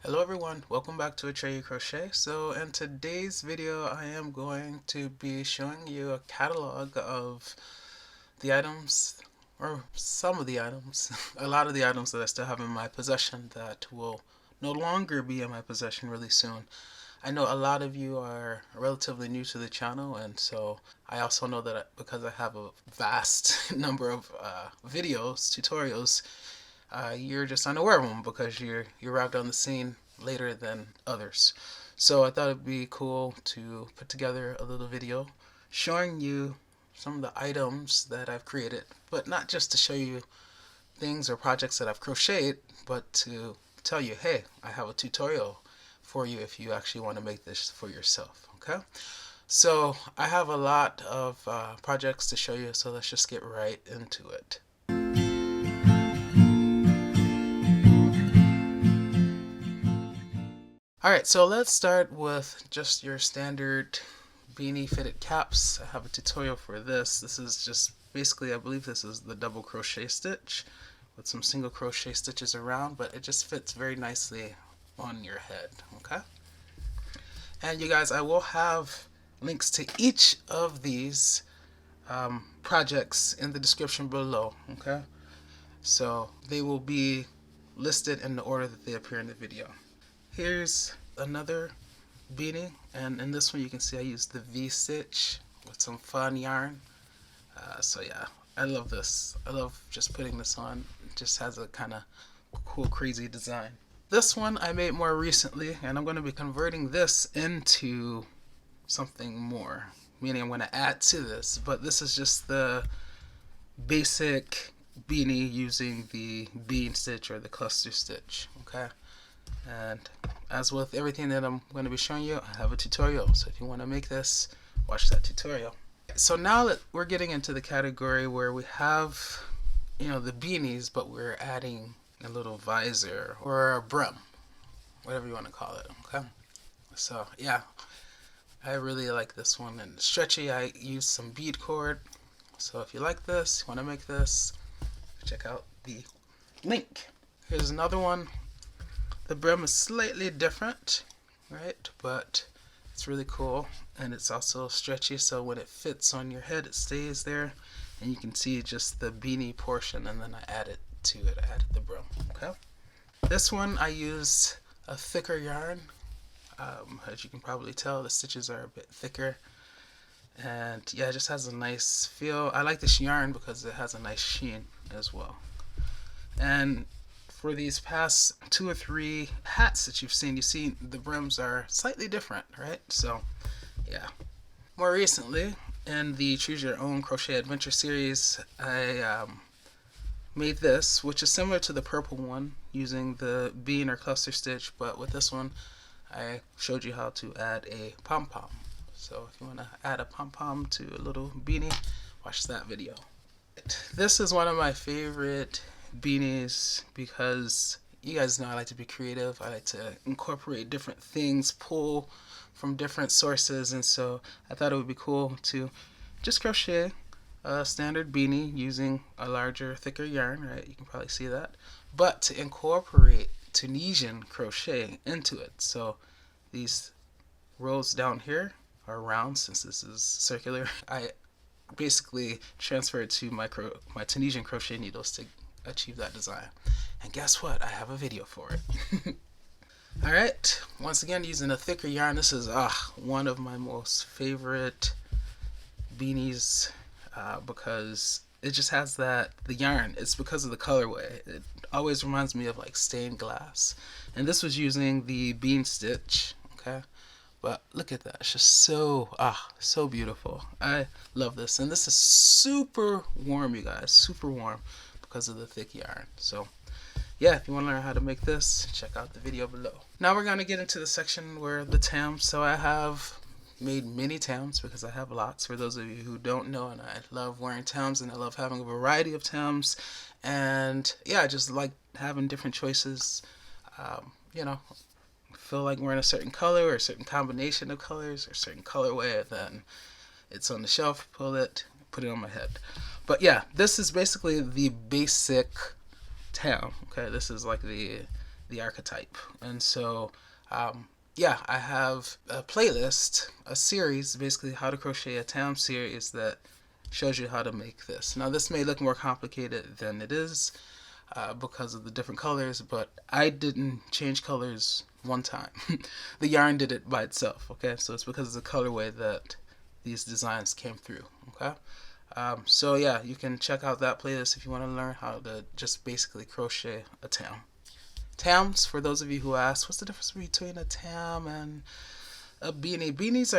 Hello everyone, welcome back to Atreyu Crochet. So in today's video I am going to be showing you a catalog of the items, or some of the items, a lot of the items that I still have in my possession that will no longer be in my possession really soon. I know a lot of you are relatively new to the channel, and so I also know that because I have a vast number of videos, tutorials, you're just unaware of them because you arrived on the scene later than others. So I thought it'd be cool to put together a little video showing you some of the items that I've created, but not just to show you things or projects that I've crocheted, but to tell you, hey, I have a tutorial for you if you actually want to make this for yourself. Okay, so I have a lot of projects to show you, so let's just get right into it. Alright, so let's start with just your standard beanie fitted caps. I have a tutorial for this. This is just basically, I believe this is the double crochet stitch with some single crochet stitches around, but it just fits very nicely on your head, okay? And you guys, I will have links to each of these projects in the description below, okay? So they will be listed in the order that they appear in the video. Here's another beanie, and in this one you can see I used the V-stitch with some fun yarn. So yeah, I love this. I love just putting this on. It just has a kind of cool, crazy design. This one I made more recently, and I'm going to be converting this into something more, meaning I'm going to add to this, but this is just the basic beanie using the bean stitch or the cluster stitch, okay? And as with everything that I'm going to be showing you, I have a tutorial. So if you want to make this, watch that tutorial. So now that we're getting into the category where we have, the beanies, but we're adding a little visor or a brim, whatever you want to call it, okay? So yeah, I really like this one. And stretchy, I used some bead cord. So if you like this, you want to make this, check out the link. Here's another one. The brim is slightly different, right? But it's really cool, and it's also stretchy, so when it fits on your head, it stays there, and you can see just the beanie portion, and then I added to it. I added the brim. Okay. This one I used a thicker yarn. As you can probably tell, the stitches are a bit thicker, and yeah, it just has a nice feel. I like this yarn because it has a nice sheen as well. And for these past 2 or 3 hats that you've seen, you see the brims are slightly different, right? So yeah. More recently, in the Choose Your Own Crochet Adventure series, I made this, which is similar to the purple one, using the bean or cluster stitch, but with this one I showed you how to add a pom-pom. So if you want to add a pom-pom to a little beanie, watch that video. This is one of my favorite beanies because you guys know I like to be creative. I like to incorporate different things, pull from different sources, and so I thought it would be cool to just crochet a standard beanie using a larger, thicker yarn, right? You can probably see that, but to incorporate Tunisian crochet into it. So these rows down here are round since this is circular. I basically transferred to my Tunisian crochet needles to achieve that design. And guess what? I have a video for it. Alright, once again using a thicker yarn. This is one of my most favorite beanies because it just has the yarn. It's because of the colorway. It always reminds me of like stained glass. And this was using the bean stitch, okay? But look at that, it's just so beautiful. I love this, and this is super warm, you guys, super warm because of the thick yarn. So yeah, if you want to learn how to make this, check out the video below. Now we're going to get into the section where the tams. So I have made many tams because I have lots, for those of you who don't know, and I love wearing tams and I love having a variety of tams, and yeah, I just like having different choices. Feel like wearing a certain color or a certain combination of colors or a certain colorway, then it's on the shelf, pull it, put it on my head. But yeah, this is basically the basic tam. Okay, this is like the the archetype. And so yeah, I have a playlist, a series, basically how to crochet a tam series that shows you how to make this. Now this may look more complicated than it is because of the different colors, but I didn't change colors one time. The yarn did it by itself, okay? So it's because of the colorway that these designs came through, okay? So yeah, you can check out that playlist if you want to learn how to just basically crochet a tam. Tams, for those of you who ask, what's the difference between a tam and a beanie? Beanies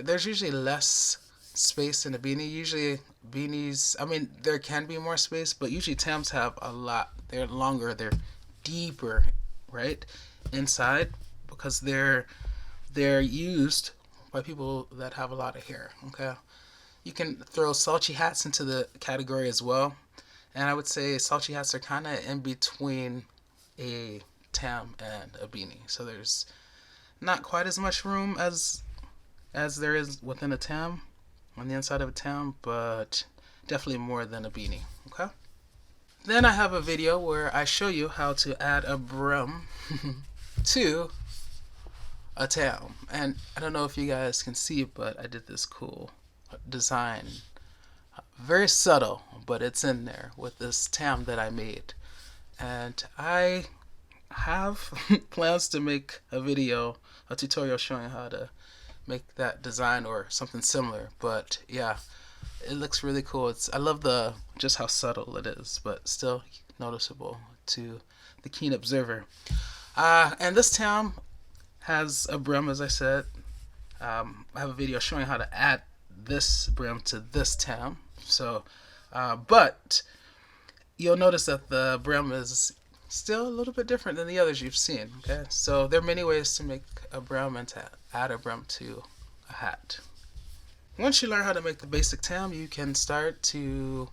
there's usually less space in a beanie. Usually beanies, I mean, there can be more space, but usually tams have a lot. They're longer, they're deeper, right, inside, because they're used by people that have a lot of hair, okay? You can throw salty hats into the category as well, and I would say salty hats are kind of in between a tam and a beanie. So there's not quite as much room as there is within a tam, on the inside of a tam, but definitely more than a beanie, okay? Then I have a video where I show you how to add a brim to a tam. And I don't know if you guys can see, but I did this cool design. Very subtle, but it's in there with this tam that I made. And I have plans to make a video, a tutorial showing how to make that design or something similar. But yeah, it looks really cool. I love just how subtle it is, but still noticeable to the keen observer. And this tam has a brim, as I said. I have a video showing how to add this brim to this tam. So, but you'll notice that the brim is still a little bit different than the others you've seen, okay? So there are many ways to make a brim and to add a brim to a hat. Once you learn how to make the basic tam, you can start to,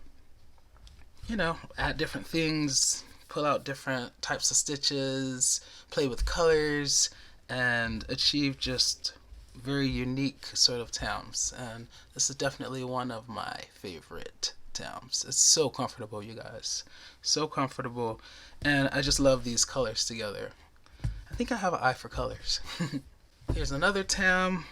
add different things, pull out different types of stitches, play with colors, and achieve just very unique sort of tams. And this is definitely one of my favorite tams. It's so comfortable, you guys. So comfortable. And I just love these colors together. I think I have an eye for colors. Here's another tam.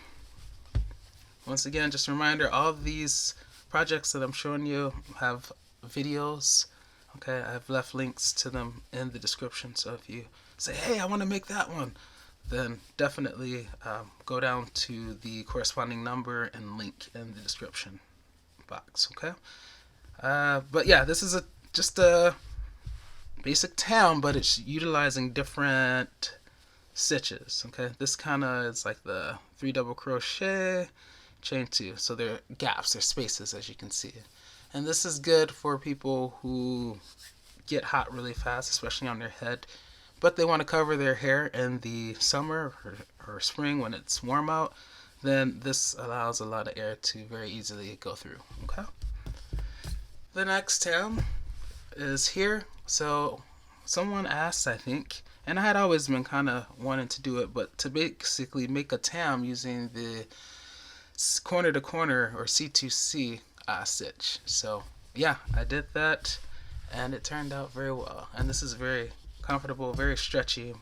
Once again, just a reminder, all of these projects that I'm showing you have videos. Okay, I've left links to them in the description. So if you say, hey, I want to make that one, then definitely go down to the corresponding number and link in the description box, okay? But yeah, this is just a basic tam, but it's utilizing different stitches, okay? This kind of is like the 3 double crochet, chain 2. So there are gaps, there are spaces, as you can see. And this is good for people who get hot really fast, especially on their head, but they want to cover their hair in the summer or spring when it's warm out. Then this allows a lot of air to very easily go through, okay? The next tam is here. So someone asked, I think, and I had always been kind of wanting to do it, but to basically make a tam using the corner to corner or C2C stitch. So yeah, I did that and it turned out very well. And this is very comfortable, very stretchy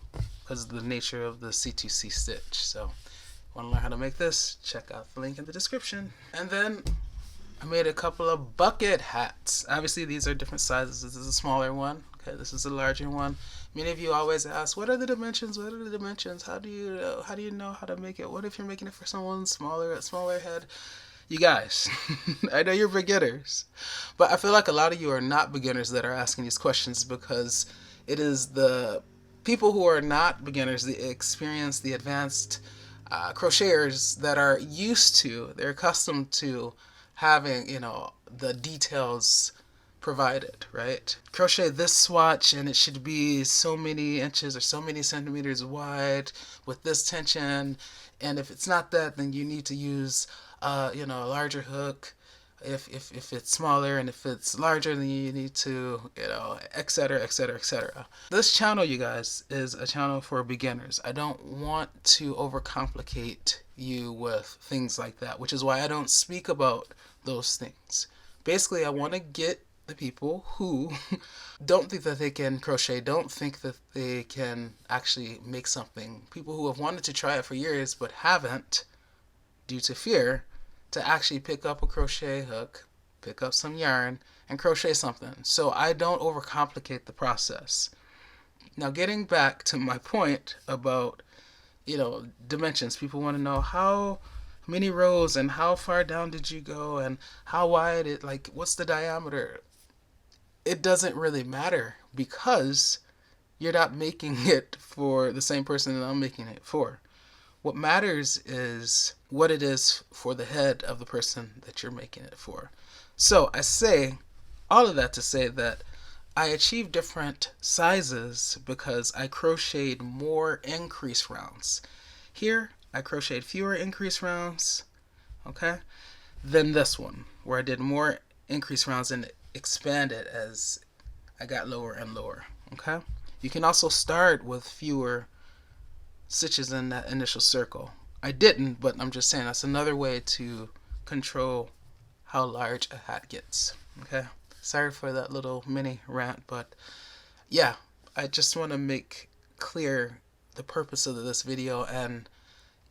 because of the nature of the C2C stitch. So want to learn how to make this, check out the link in the description. And then I made a couple of bucket hats. Obviously these are different sizes. This is a smaller one, okay, this is a larger one. Many of you always ask, what are the dimensions? What are the dimensions? How do you know how to make it? What if you're making it for someone smaller head? You guys, I know you're beginners, but I feel like a lot of you are not beginners that are asking these questions, because it is the people who are not beginners, the experienced, the advanced crocheters that are they're accustomed to having, the details provided, right? Crochet this swatch and it should be so many inches or so many centimeters wide with this tension, and if it's not that, then you need to use a larger hook if it's smaller, and if it's larger, then you need to, etc, etc, etc. This channel, you guys, is a channel for beginners. I don't want to overcomplicate you with things like that, which is why I don't speak about those things. Basically, I want to get the people who don't think that they can crochet, don't think that they can actually make something. People who have wanted to try it for years but haven't due to fear to actually pick up a crochet hook, pick up some yarn, and crochet something. So I don't overcomplicate the process. Now, getting back to my point about, dimensions, people want to know how many rows and how far down did you go and how wide it, like, what's the diameter? It doesn't really matter because you're not making it for the same person that I'm making it for. What matters is what it is for the head of the person that you're making it for. So I say all of that to say that I achieved different sizes because I crocheted more increase rounds. Here, I crocheted fewer increase rounds, okay, than this one, where I did more increase rounds and expanded as I got lower and lower, okay? You can also start with fewer stitches in that initial circle. I didn't, but I'm just saying that's another way to control how large a hat gets, okay? Sorry for that little mini rant, but yeah, I just want to make clear the purpose of this video. And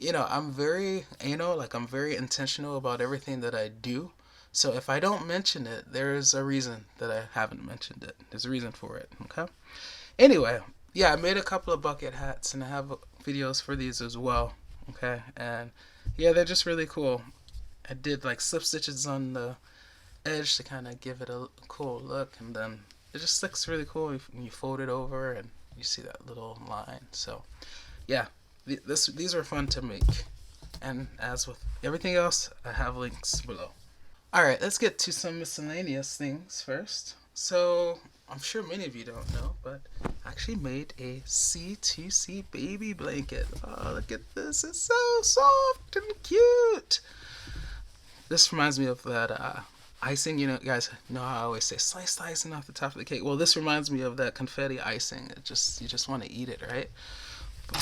I'm very I'm very intentional about everything that I do. So if I don't mention it, there's a reason that I haven't mentioned it. There's a reason for it, okay? Anyway, yeah, I made a couple of bucket hats and I have videos for these as well, okay? And yeah, they're just really cool. I did like slip stitches on the edge to kind of give it a cool look, and then it just looks really cool when you fold it over and you see that little line. So yeah, these are fun to make, and as with everything else, I have links below. Alright, let's get to some miscellaneous things first. So I'm sure many of you don't know, but I actually made a C2C baby blanket. Oh, look at this, it's so soft and cute. This reminds me of that icing, you guys know how I always say slice the icing off the top of the cake. Well, this reminds me of that confetti icing. You just want to eat it, right?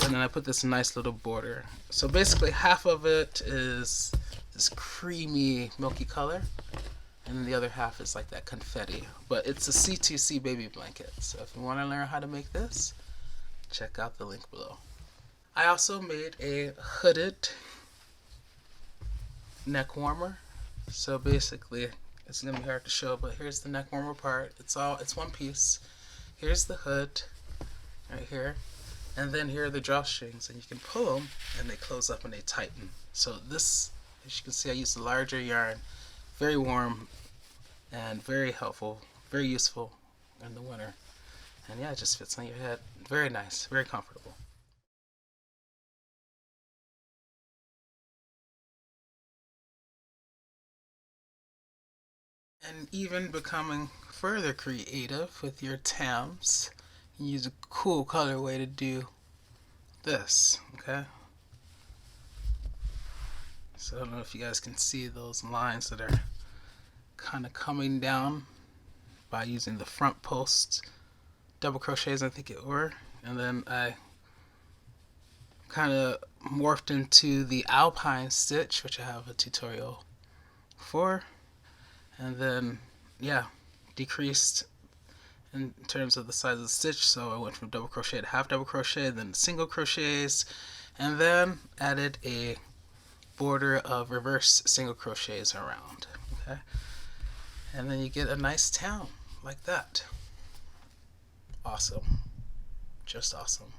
And then I put this nice little border. So basically half of it is this creamy milky color, and then the other half is like that confetti. But it's a C2C baby blanket. So if you want to learn how to make this, check out the link below. I also made a hooded neck warmer. So basically, it's gonna be hard to show, but here's the neck warmer part. It's one piece. Here's the hood right here, and then here are the drawstrings, and you can pull them and they close up and they tighten. So this, as you can see, I used a larger yarn, very warm and very helpful, very useful in the winter. And yeah, it just fits on your head. Very nice, very comfortable. And even becoming further creative with your Tams, you use a cool colorway to do this, okay? So I don't know if you guys can see those lines that are kind of coming down by using the front posts, double crochets I think it were, and then I kind of morphed into the alpine stitch, which I have a tutorial for. And then, yeah, decreased in terms of the size of the stitch, so I went from double crochet to half double crochet, then single crochets, and then added a border of reverse single crochets around, okay? And then you get a nice tam like that. Awesome. Just awesome.